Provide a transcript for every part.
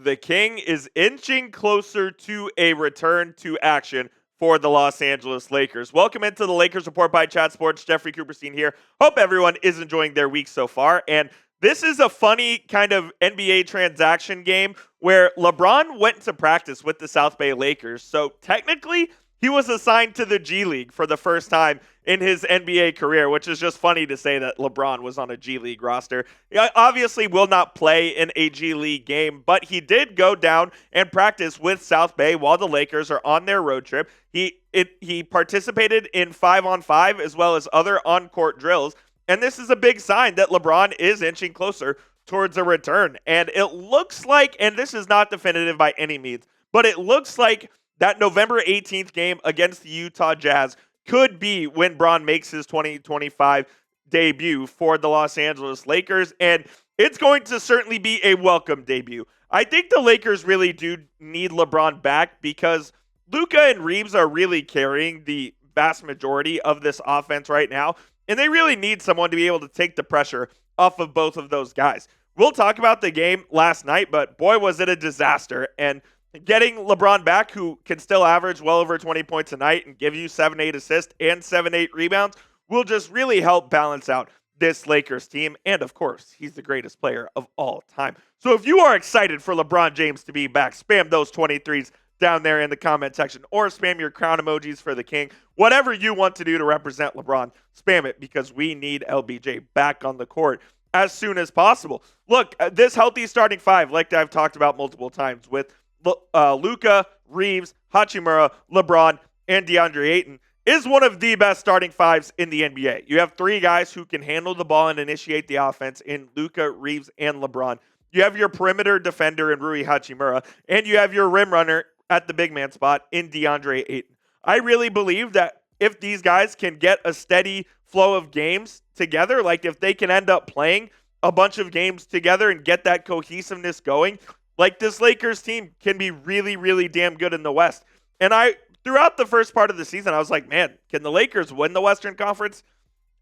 the King is inching closer to a return to action for the Los Angeles Lakers. Welcome into the Lakers Report by Chat Sports. Jeffrey Cooperstein here. Hope everyone is enjoying their week so far. And this is a funny kind of NBA transaction game where LeBron went to practice with the South Bay Lakers. So technically, he was assigned to the G League for the first time in his NBA career, which is just funny to say that LeBron was on a G League roster. He obviously will not play in a G League game, but he did go down and practice with South Bay while the Lakers are on their road trip. He participated in 5-on-5 as well as other on-court drills, and this is a big sign that LeBron is inching closer towards a return. And it looks like, and this is not definitive by any means, but it looks like that November 18th game against the Utah Jazz could be when Bron makes his 2025 debut for the Los Angeles Lakers, and it's going to certainly be a welcome debut. I think the Lakers really do need LeBron back because Luka and Reaves are really carrying the vast majority of this offense right now, and they really need someone to be able to take the pressure off of both of those guys. We'll talk about the game last night, but boy, was it a disaster. And getting LeBron back, who can still average well over 20 points a night and give you 7-8 assists and 7-8 rebounds, will just really help balance out this Lakers team. And of course, he's the greatest player of all time. So if you are excited for LeBron James to be back, spam those 23s down there in the comment section, or spam your crown emojis for the King. Whatever you want to do to represent LeBron, spam it, because we need LBJ back on the court as soon as possible. Look, this healthy starting five, like I've talked about multiple times, with Luka, Reaves, Hachimura, LeBron, and Deandre Ayton, is one of the best starting fives in the NBA. You have three guys who can handle the ball and initiate the offense in Luka, Reaves, and LeBron. You have your perimeter defender in Rui Hachimura, and you have your rim runner at the big man spot in Deandre Ayton. I really believe that if these guys can get a steady flow of games together, like if they can end up playing a bunch of games together and get that cohesiveness going, like this Lakers team can be really, really damn good in the West. And throughout the first part of the season, I was like, man, can the Lakers win the Western Conference?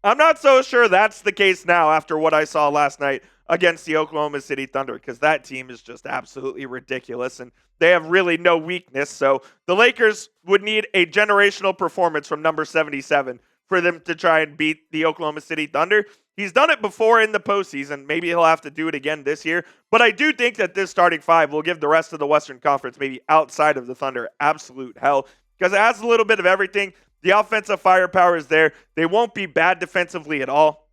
I'm not so sure that's the case now after what I saw last night against the Oklahoma City Thunder, because that team is just absolutely ridiculous and they have really no weakness. So the Lakers would need a generational performance from number 77 for them to try and beat the Oklahoma City Thunder. He's done it before in the postseason. Maybe he'll have to do it again this year. But I do think that this starting five will give the rest of the Western Conference, maybe outside of the Thunder, absolute hell, because it has a little bit of everything. The offensive firepower is there. They won't be bad defensively at all.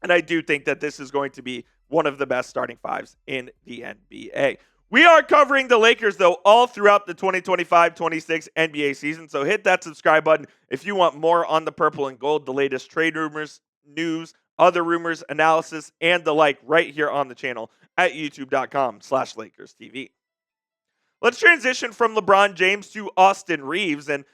And I do think that this is going to be one of the best starting fives in the NBA. We are covering the Lakers, though, all throughout the 2025-26 NBA season. So hit that subscribe button if you want more on the purple and gold, the latest trade rumors, news, other rumors, analysis, and the like right here on the channel at youtube.com/LakersTV. Let's transition from LeBron James to Austin Reaves, and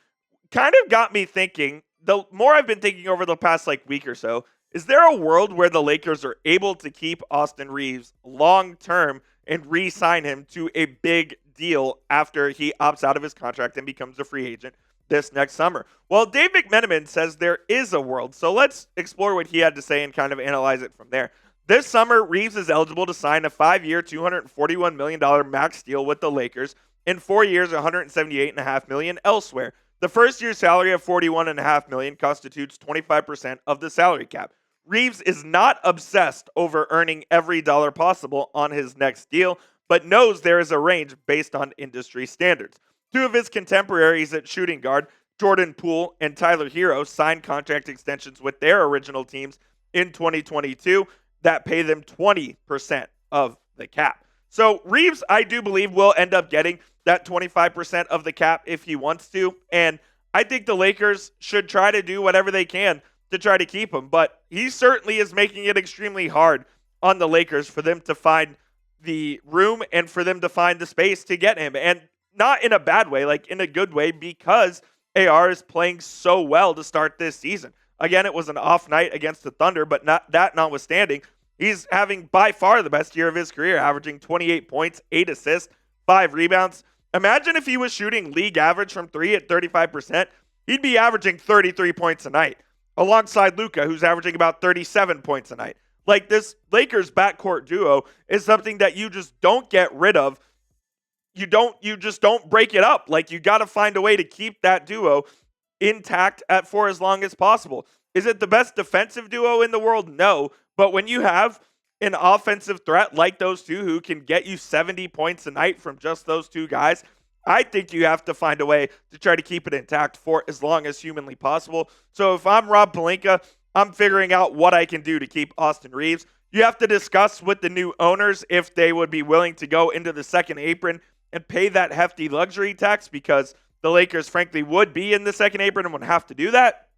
kind of got me thinking, the more I've been thinking over the past week or so, is there a world where the Lakers are able to keep Austin Reaves long-term and re-sign him to a big deal after he opts out of his contract and becomes a free agent this next summer? Well, Dave McMenamin says there is a world, so let's explore what he had to say and kind of analyze it from there. This summer, Reaves is eligible to sign a 5-year, $241 million max deal with the Lakers, and 4 years, $178.5 million elsewhere. The first year's salary of $41.5 million constitutes 25% of the salary cap. Reaves is not obsessed over earning every dollar possible on his next deal, but knows there is a range based on industry standards. Two of his contemporaries at shooting guard, Jordan Poole and Tyler Herro, signed contract extensions with their original teams in 2022 that pay them 20% of the cap. So Reaves, I do believe, will end up getting that 25% of the cap if he wants to, and I think the Lakers should try to do whatever they can to try to keep him, but he certainly is making it extremely hard on the Lakers for them to find the room and for them to find the space to get him, and not in a bad way, like in a good way, because AR is playing so well to start this season. Again, it was an off night against the Thunder, but notwithstanding, he's having by far the best year of his career, averaging 28 points, 8 assists, 5 rebounds. Imagine if he was shooting league average from 3 at 35%, he'd be averaging 33 points a night, alongside Luka, who's averaging about 37 points a night. Like, this Lakers backcourt duo is something that you just don't get rid of you just don't break it up. Like, you got to find a way to keep that duo intact for as long as possible. Is it the best defensive duo in the world? No. But when you have an offensive threat like those two who can get you 70 points a night from just those two guys, I think you have to find a way to try to keep it intact for as long as humanly possible. So if I'm Rob Pelinka, I'm figuring out what I can do to keep Austin Reaves. You have to discuss with the new owners if they would be willing to go into the second apron and pay that hefty luxury tax, because the Lakers, frankly, would be in the second apron and would have to do that.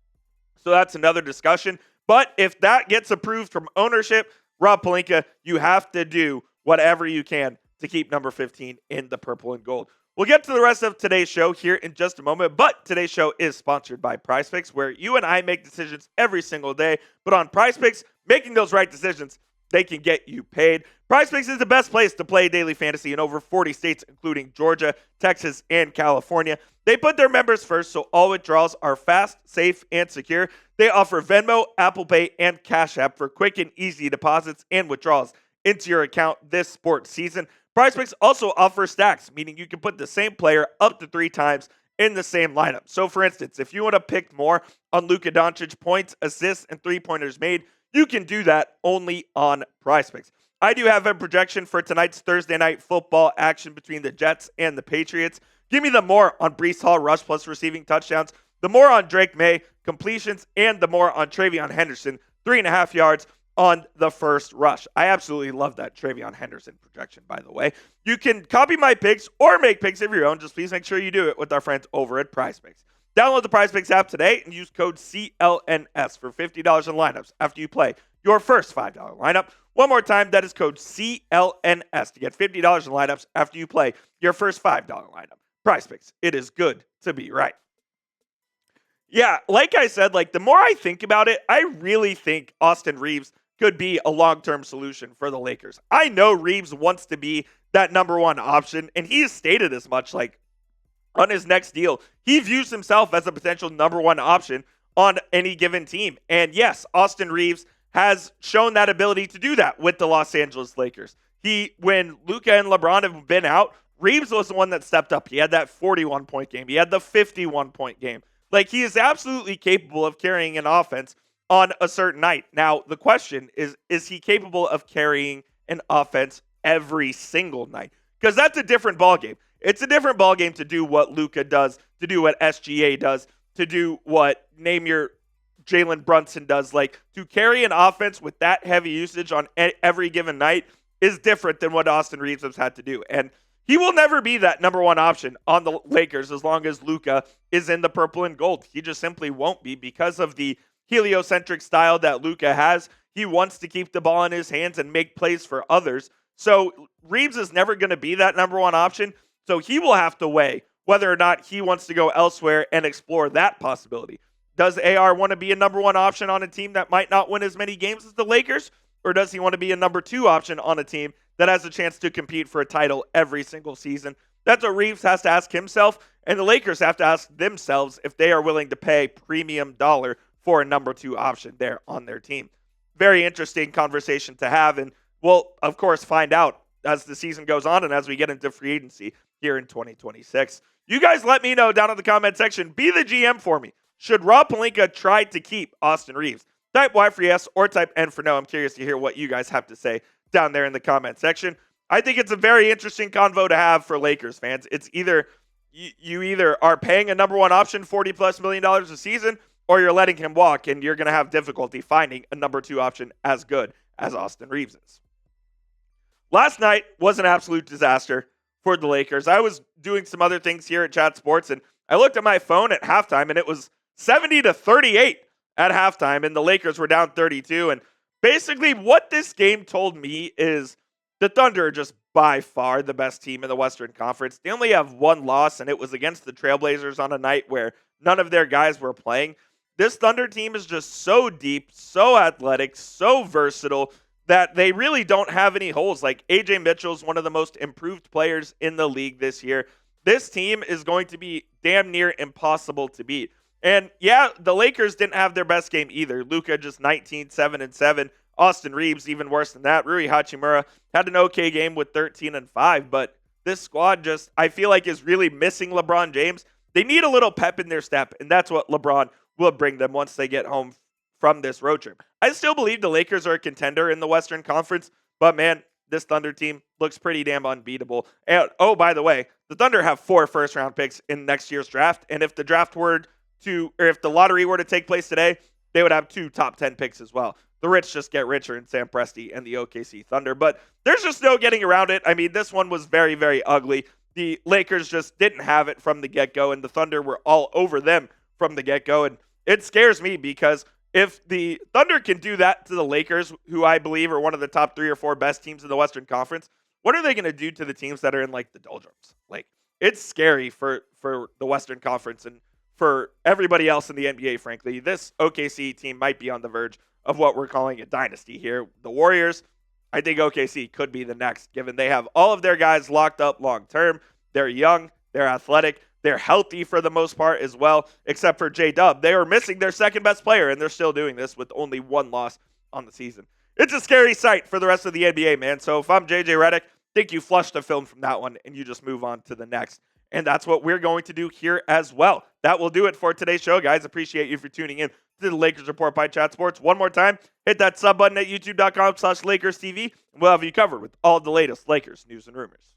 So that's another discussion. But if that gets approved from ownership, Rob Pelinka, you have to do whatever you can to keep number 15 in the purple and gold. We'll get to the rest of today's show here in just a moment, but today's show is sponsored by PricePicks, where you and I make decisions every single day. But on PricePicks, making those right decisions, they can get you paid. PricePicks is the best place to play daily fantasy in over 40 states, including Georgia, Texas, and California. They put their members first, so all withdrawals are fast, safe, and secure. They offer Venmo, Apple Pay, and Cash App for quick and easy deposits and withdrawals into your account this sports season. PricePicks also offers stacks, meaning you can put the same player up to 3 times in the same lineup. So, for instance, if you want to pick more on Luka Doncic points, assists, and three-pointers made, you can do that only on PricePicks. I do have a projection for tonight's Thursday night football action between the Jets and the Patriots. Give me the more on Breece Hall rush plus receiving touchdowns, the more on Drake May completions, and the more on Travion Henderson, 3.5 yards on the first rush. I absolutely love that Travion Henderson projection, by the way. You can copy my picks or make picks of your own. Just please make sure you do it with our friends over at PricePicks. Download the PricePicks app today and use code CLNS for $50 in lineups after you play your first $5 lineup. One more time, that is code CLNS to get $50 in lineups after you play your first $5 lineup. PricePicks, it is good to be right. Yeah, like I said, the more I think about it, I really think Austin Reaves could be a long-term solution for the Lakers. I know Reaves wants to be that number one option, and he has stated as much, on his next deal. He views himself as a potential number one option on any given team. And yes, Austin Reaves has shown that ability to do that with the Los Angeles Lakers. When Luka and LeBron have been out, Reaves was the one that stepped up. He had that 41-point game. He had the 51-point game. He is absolutely capable of carrying an offense on a certain night. Now, the question is he capable of carrying an offense every single night? Because that's a different ballgame. It's a different ballgame to do what Luka does, to do what SGA does, to do what name your Jalen Brunson does. To carry an offense with that heavy usage on every given night is different than what Austin Reaves has had to do. And he will never be that number one option on the Lakers as long as Luka is in the purple and gold. He just simply won't be because of the heliocentric style that Luka has. He wants to keep the ball in his hands and make plays for others. So Reaves is never going to be that number one option. So he will have to weigh whether or not he wants to go elsewhere and explore that possibility. Does AR want to be a number one option on a team that might not win as many games as the Lakers? Or does he want to be a number two option on a team that has a chance to compete for a title every single season? That's what Reaves has to ask himself, and the Lakers have to ask themselves if they are willing to pay premium dollar for a number two option there on their team. Very interesting conversation to have, and we'll, of course, find out as the season goes on and as we get into free agency here in 2026. You guys let me know down in the comment section. Be the GM for me. Should Rob Pelinka try to keep Austin Reaves? Type Y for yes or type N for no. I'm curious to hear what you guys have to say down there in the comment section. I think it's a very interesting convo to have for Lakers fans. It's either you either are paying a number one option $40+ million a season, or you're letting him walk, and you're going to have difficulty finding a number two option as good as Austin Reaves is. Last night was an absolute disaster for the Lakers. I was doing some other things here at Chat Sports, and I looked at my phone at halftime, and it was 70-38 at halftime, and the Lakers were down 32. And basically what this game told me is the Thunder are just by far the best team in the Western Conference. They only have one loss, and it was against the Trailblazers on a night where none of their guys were playing. This Thunder team is just so deep, so athletic, so versatile that they really don't have any holes. AJ Mitchell's one of the most improved players in the league this year. This team is going to be damn near impossible to beat. And yeah, the Lakers didn't have their best game either. Luka just 19, 7, and 7. Austin Reaves even worse than that. Rui Hachimura had an okay game with 13 and 5, but this squad just, I feel like, is really missing LeBron James. They need a little pep in their step, and that's what LeBron will bring them once they get home from this road trip. I still believe the Lakers are a contender in the Western Conference, but man, this Thunder team looks pretty damn unbeatable. And oh, by the way, the Thunder have 4 first-round picks in next year's draft, and if the if the lottery were to take place today, they would have 2 top 10 picks as well. The rich just get richer in Sam Presti and the OKC Thunder, but there's just no getting around it. I mean, this one was very, very ugly. The Lakers just didn't have it from the get-go, and the Thunder were all over them from the get-go, and it scares me because if the Thunder can do that to the Lakers, who I believe are one of the top 3 or 4 best teams in the Western Conference, what are they going to do to the teams that are in like the doldrums? Like, it's scary for the Western Conference and for everybody else in the NBA, frankly. This OKC team might be on the verge of what we're calling a dynasty here. The Warriors, I think OKC could be the next, given they have all of their guys locked up long term. They're young, they're athletic, they're healthy for the most part as well, except for J-Dub. They are missing their second best player, and they're still doing this with only 1 loss on the season. It's a scary sight for the rest of the NBA, man. So if I'm JJ Redick, I think you flush the film from that one, and you just move on to the next. And that's what we're going to do here as well. That will do it for today's show, guys. Appreciate you for tuning in to the Lakers Report by Chat Sports. One more time, hit that sub button at youtube.com/LakersTV, and we'll have you covered with all the latest Lakers news and rumors.